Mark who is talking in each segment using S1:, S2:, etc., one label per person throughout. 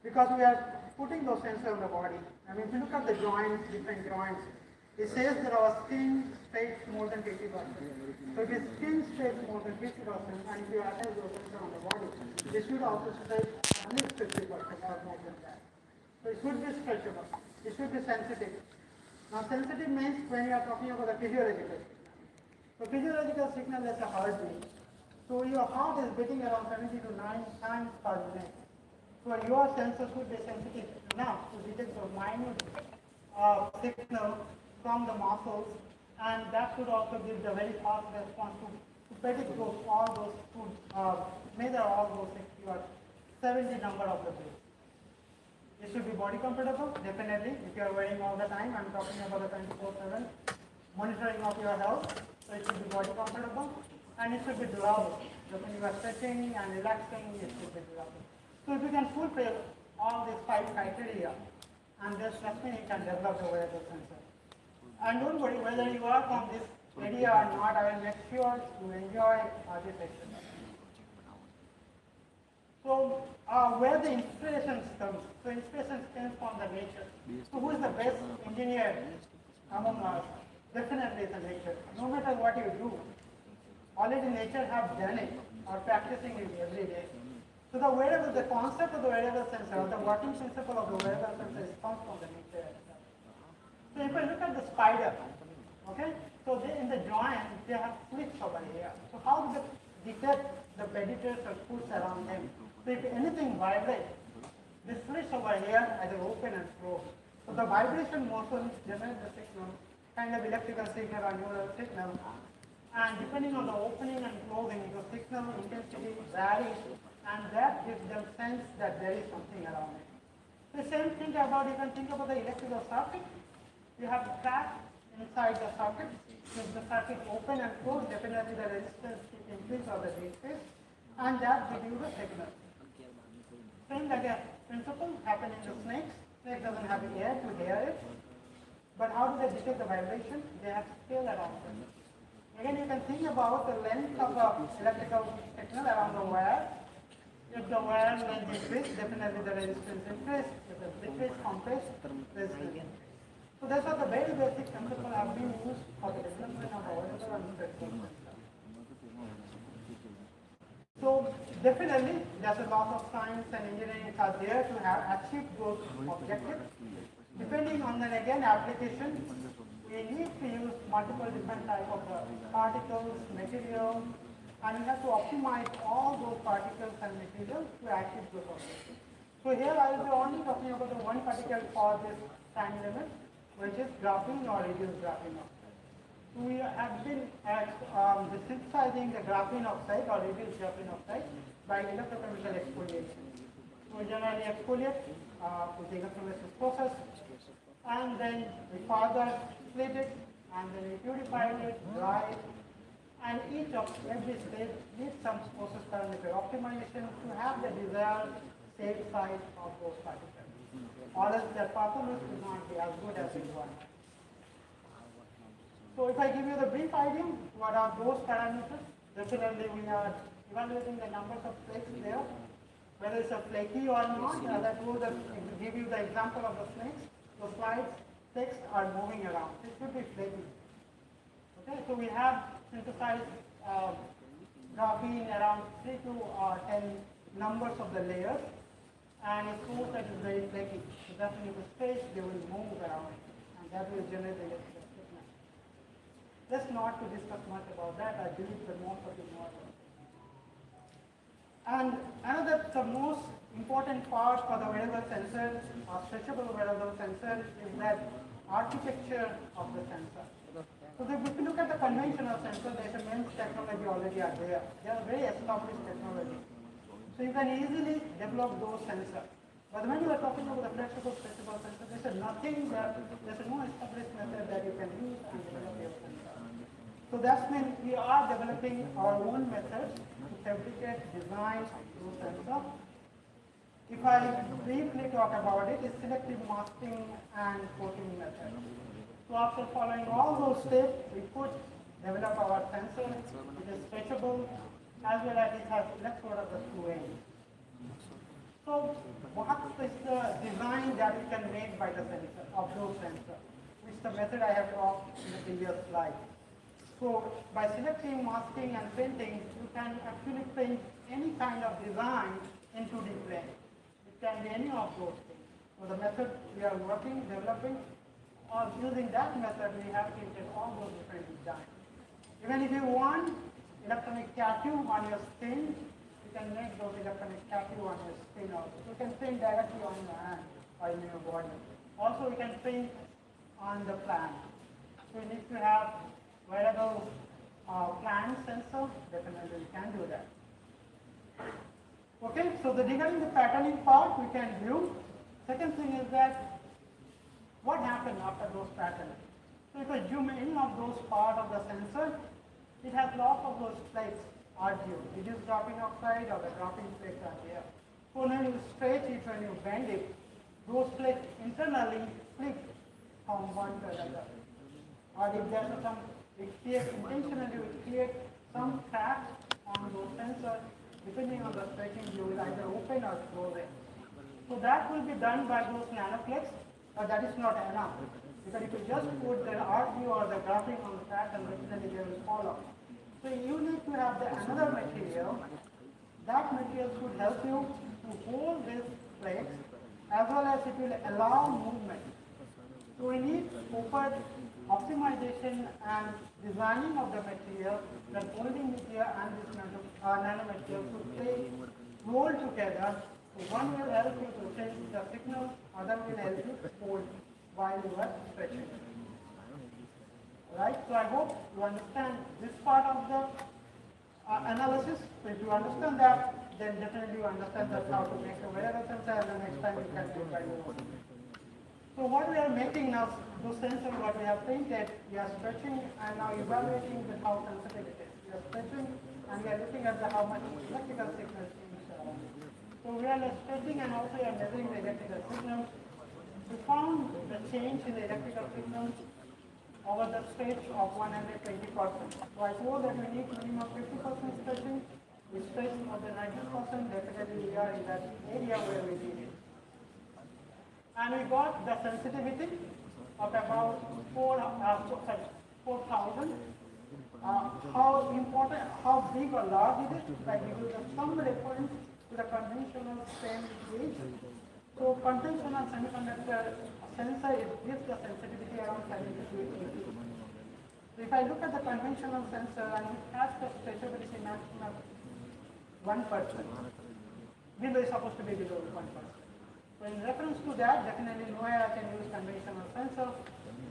S1: because we are putting those sensors on the body. I mean, if you look at the joints, different joints, it says that our skin stretches more than 50%. So if your skin stretches more than 50%, and if you attach those sensors on the body, it should also stretch at least 50% or more than that. So it should be stretchable. It should be sensitive. Now, sensitive means when you are talking about the physiological signal. So physiological signal is a heartbeat. So your heart is beating around 70 to 9 times per minute. So your sensors should be sensitive enough to detect the minute signal from the muscles, and that should also give the very fast response to predict measure all those your 70 number of the beats. It should be body comfortable, definitely. If you are wearing all the time, I'm talking about the 24/7 monitoring of your health. So it should be body comfortable, and it should be durable. So when you are stretching and relaxing, it should be durable. So if you can fulfill all these 5 criteria, and just trust me, you can develop the wearable sensor. And don't worry whether you are from this area or not, I will make sure you enjoy this exercise. So where the inspiration comes? So inspiration comes from the nature. So who is the best engineer among us? Definitely the nature. No matter what you do, already nature have done it or practicing it every day. So the wearable, the concept of the wearable sensor, the working principle of the wearable sensor comes from the nature itself. So if I look at the spider, okay, so in the joint they have slits over here. So how do they detect the predators or foods around them? So if anything vibrates, the slits over here either open and close. So the vibration motion generates the signal, kind of electrical signal or neural signal. And depending on the opening and closing, the signal intensity varies, and that gives them sense that there is something around it. The same thing about, you can think about the electrical circuit. You have cracks inside the circuit. If the circuit open and close, definitely the resistance increase or the decrease, and that gives you the signal. Same like a principle happen in the snakes. Snake doesn't have air to hear it. But how do they detect the vibration? They have scale around them. Again, you can think about the length of the electrical signal around the wire. If the wire length increases, definitely the resistance increases. If the decrease compress, resistance increases. So that's what the very basic principle have been used for the development of wearable and flexible sensor. So definitely, there's a lot of science and engineering are there to have achieved those objectives. Depending on the again application, we need to use multiple different type of particles, materials, and we have to optimize all those particles and materials to achieve those objectives. So here I will be only talking about the one particle for this time limit, which is graphene or reduced graphene oxide. So we have been synthesizing the graphene oxide or reduced graphene oxide by electrochemical exfoliation. So we generally exfoliate with the electrolysis process, and then we further split it, and then we purify it, dry it, and each of every stage needs some process parameter optimization to have the desired safe size of those particles. Or else their performance will not be as good as we want. So if I give you the brief idea, what are those parameters? Definitely we are evaluating the numbers of flakes there, whether it's a flaky or not. That will give you the example of the snakes. The slides, text are moving around. It should be flaky. Okay, so we have synthesized graphene around 3 to 10 numbers of the layers, and it shows that it's very flaky. So definitely the space they will move around, and that will generate the electrical signal. Let's not to discuss much about that. I believe that most of you know about it. And another, the most important part for the wearable sensor or stretchable wearable sensor is that architecture of the sensor. So if you look at the conventional sensor, there's a MEMS technology already are there. They are very established technology. So you can easily develop those sensors. But when you are talking about the flexible stretchable sensor, there's nothing that, there's no established method that you can use and develop your sensor. So that's when we are developing our own methods to fabricate, design those sensors. If I briefly talk about it, it's selective masking and coating method. So after following all those steps, we develop our sensor, which is stretchable, as well as it has electrode at the two ends. So what is that we can make by the sensor, of those sensors, which the method I have talked in the previous slide. So by selecting, masking and painting, you can actually paint any kind of design in 2D plane. It can be any of those things. So the method we are working, developing, or using that method, we have painted all those different designs. Even if you want electronic tattoo on your skin, you can make those electronic tattoo on your skin also. You can paint directly on your hand or in your body. Also, you can paint on the plant. So you need to have wearable plant sensor. Definitely, you can do that. Okay, so regarding the patterning part, we can view. Second thing is that what happened after those patterns. So if you zoom in of those part of the sensor, it has lots of those plates RGO, reduced dropping oxide or the dropping plates are there. So when you stretch it, when you bend it, those plates internally flip from one to another. Or if there's some, it creates intentionally, it creates some cracks on those sensors. Depending on the stretching, you will either open or close it. So that will be done by those nanoflex, but that is not enough. Because if you just put the RGO or the graphing on the pattern, definitely they will fall off. So you need to have another material. That material should help you to hold these plates as well as it will allow movement. So we need proper optimization and designing of the material, that holding media and this nanomaterial should play roll together. So one will help you to change the signal, other will help you to hold while you are stretching. Right? So I hope you understand this part of the analysis. So if you understand that, then definitely you understand that how to make a wearable sensor, and the next time you can do it by your own. So what we are making now, those sensors what we have painted, we are stretching and now evaluating with how sensitive it is. We are stretching and we are looking at how much electrical signal change. So we are stretching and also we are measuring the electrical signals. We found the change in the electrical signals over the stretch of 120%. So I told that we need minimum 50% stretching. We stretch more than 90%, definitely we are in that area where we need it. And we got the sensitivity of about 4,000. How important, how big or large it is, like we give some reference to the conventional strain gauge. So conventional semiconductor sensor, it gives the sensitivity around 70 to 80. So if I look at the conventional sensor and it has the stretchability maximum 1%, below is supposed to be below 1%. So in reference to that, definitely nowhere I can use conventional sensor.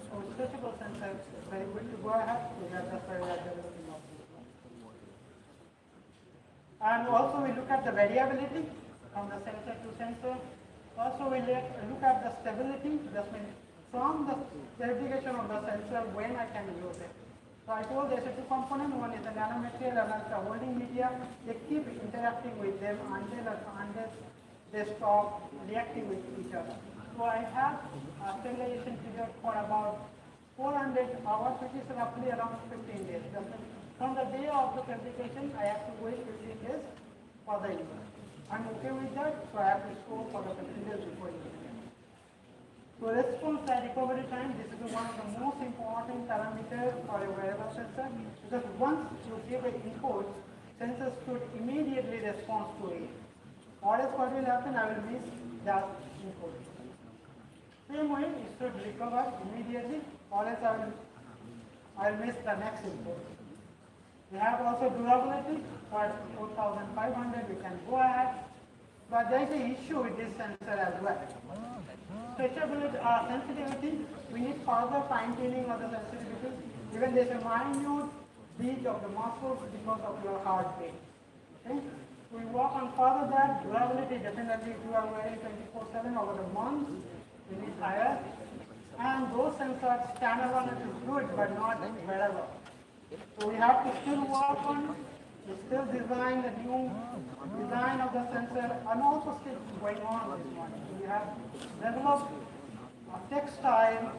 S1: So stretchable sensor is very good to go ahead. So that's why we are developing of this one. And also we look at the variability from the sensor to sensor. Also we look at the stability, that means from the verification of the sensor when I can use it. So I told there's a two component, one is the nanomaterial and another holding media. They keep interacting with them until they stop reacting with each other. So I have a stabilization period for about 400 hours, which is roughly around 15 days. From the day of the fabrication, I have to wait 15 days for the use. I'm okay with that, so I have to store for the 15 days before using it. So response and recovery time, this is one of the most important parameters for a wearable sensor, because once you give an input, sensors should immediately respond to it. Or else what will happen, I will miss that input. Same way, it should recover immediately, or else I will miss the next input. We have also durability for 4,500, we can go ahead. But there is an issue with this sensor as well. Stretchability, sensitivity, we need further fine tuning of the sensitivity. Even there is a minute beat of the muscles because of your heartbeat. Okay? We work on further that. Durability, definitely if you are wearing 24/7 over the month, we need higher. And those sensors standalone is good, but not wearable. So we have to still work on, we still design the new design of the sensor, and also still going on with this one. So we have developed a textile,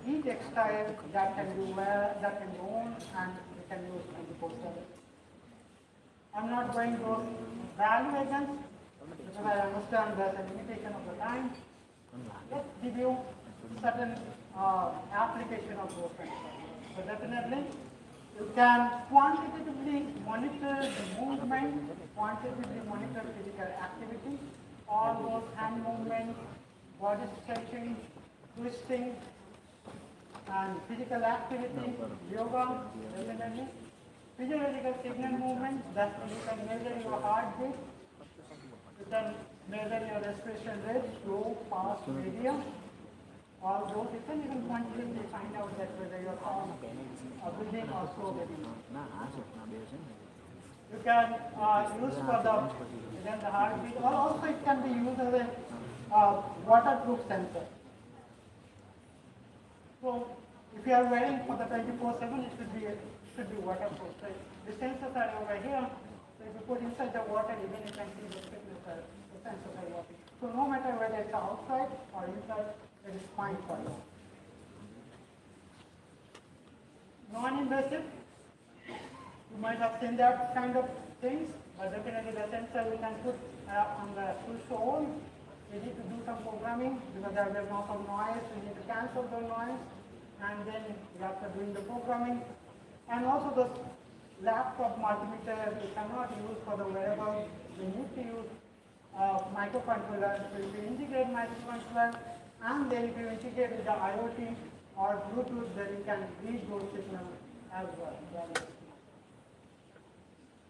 S1: e-textile that can do wear, that can go on, and we can use 24/7. I'm not going to value against, because I understand there's a limitation of the time. Let's you certain application of those sensors. So definitely, you can quantitatively monitor the movement, quantitatively monitor physical activity, all those hand movements, body stretching, twisting, and physical activity, yoga, definitely. Physiological signal movement, that you can measure your heartbeat, you can measure your respiration rate, slow, fast, medium, all those you can even quantitatively find out that whether you're breathing or slow breathing. You can use for the heartbeat, or also it can be used as a waterproof sensor. So if you are wearing for the 24/7, it should be waterproof. So the sensors are over here. So if you put inside the water, even you can see the thickness of the sensors are working. So no matter whether it's outside or inside, it is fine for you. Non-invasive. You might have seen that kind of things, but definitely the sensor we can put on the full sole. We need to do some programming because there is no some noise. We need to cancel the noise, and then after doing the programming, and also the laptop multimeter we cannot use for the wearable. We need to use microcontroller. So if you integrate microcontroller, and then if you integrate with the IoT or Bluetooth, then you can read those signals as well.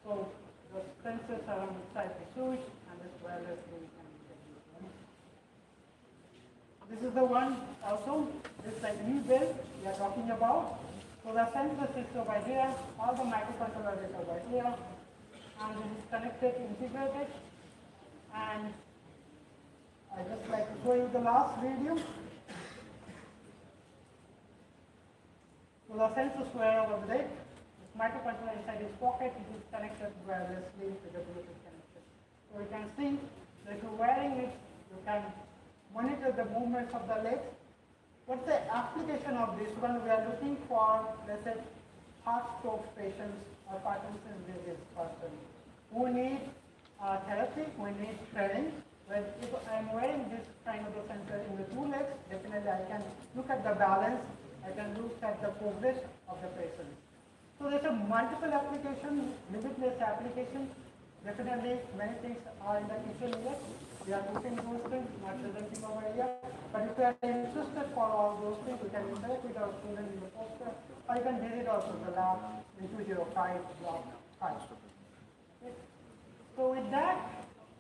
S1: So the sensors are inside the switch, and this wirelessly we can use. This is the one also, this like e-belt we are talking about. So the sensor is over here, all the microcontroller is over here, and it is connected, integrated. And I just like to show you the last video. So the sensors were over there. This microcontroller inside his pocket, it is connected wirelessly to the Bluetooth connection. So you can see that if you're wearing it, you can monitor the movements of the legs. What's the application of this one? We are looking for, let's say, heart stroke patients or Parkinson's disease person who need therapy, who need training. Well, if I'm wearing this kind of a sensor in the two legs, definitely I can look at the balance, I can look at the progress of the patient. So there's a multiple application, limitless application. Definitely many things are in the kitchen here. We are looking those things, not presenting over here. But if you are interested for all those things, you can interact with our student in the poster, or you can visit also the lab in 205 block 5. Okay. So with that,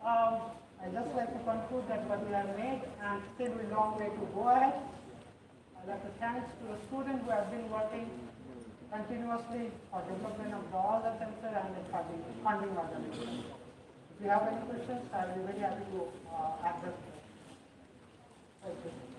S1: I just like to conclude that what we have made, and still a long way to go ahead. I'd like to thank to the students who have been working continuously for development of all the sensor and the funding organization. If you have any questions, I will be very happy to address them. Thank you.